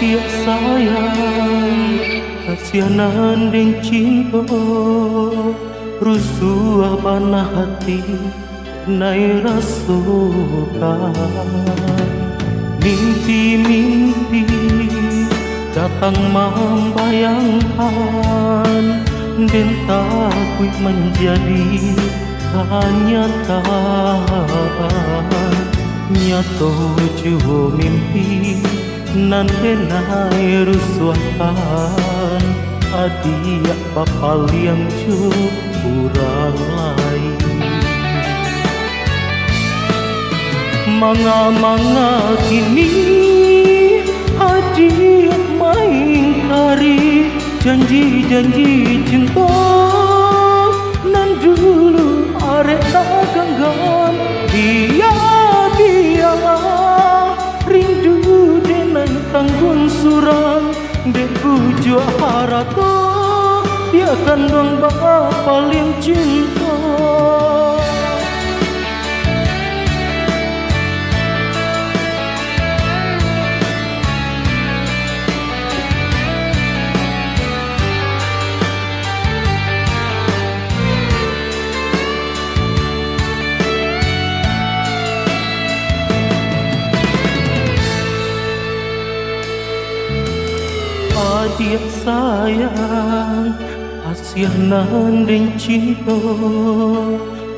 Adik sayang, kasihanan dan cinta, rusuh panah hati nai rasukan. Mimpi-mimpi datang membayangkan, dan takut menjadi kenyataan. Nyato jua mimpi nan denai rusuhan, adik papal yang kurang lain. Manga-manga kini adik mengingkari janji-janji cinta nan dulu arek tak genggam. Biarlah rindu denai tanggung surang, dek bujuk harata dia kan dong bakal yang cinta. Adik sayang, kasihanan dan cinta,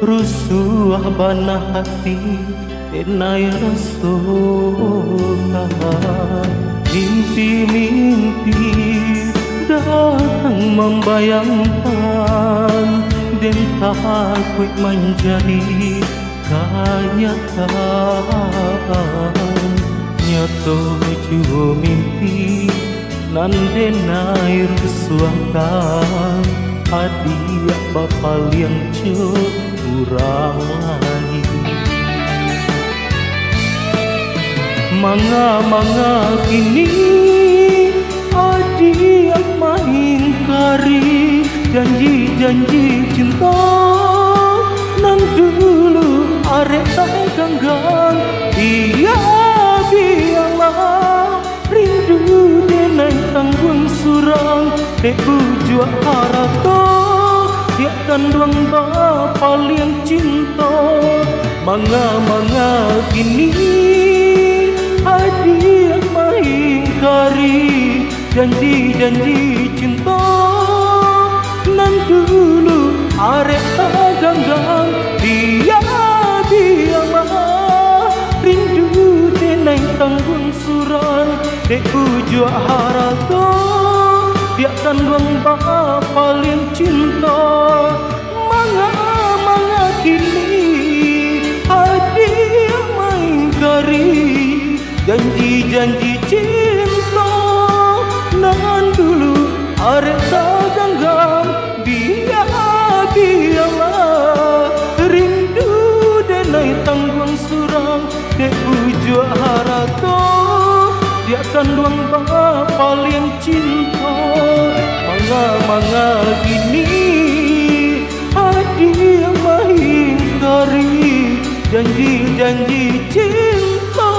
rusuh panah hati denai rasukan. Mimpi-mimpi datang membayangkan, dan takut menjadi kenyataan. Nyato jua mimpi nan denai rusuhkan, adik bakal yang kurang lain. Manga-manga kini adik mengingkari janji-janji cinta nan dulu arek tak genggam. Biarlah rindu denai tanggung surang, dek bujuk harata dia kan duang bakal yang cinta. Manga-manga kini adik mengingkari janji-janji cinta nan dulu arek tak genggam. Biarlah rindu denai tanggung surang, dek bujuk harata dia kan duang bakal yang cinta. Manga-manga kini adik mengingkari janji-janji cinta nan dulu arek tak genggam. Biarlah rindu denai tanggung surang, dek bujuk harata dia kan duang bakal yang cinta. Manga-manga gini adik mengingkari janji-janji cinta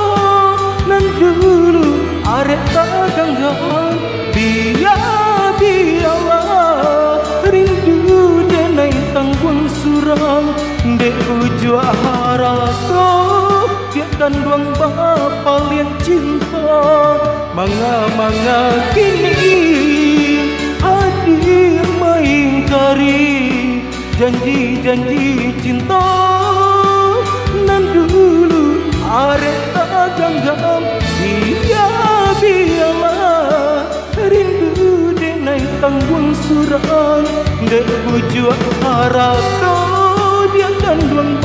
nan dulu arek tak genggam. Biarlah rindu denai tanggung surang, dek bujuk harata dia kan duang bakal yang cinta. Manga-manga kini adik mengingkari janji-janji cinta nan dulu arek tak genggam. Biarlah rindu denai tanggung surang, dek bujuk harata dia kan duang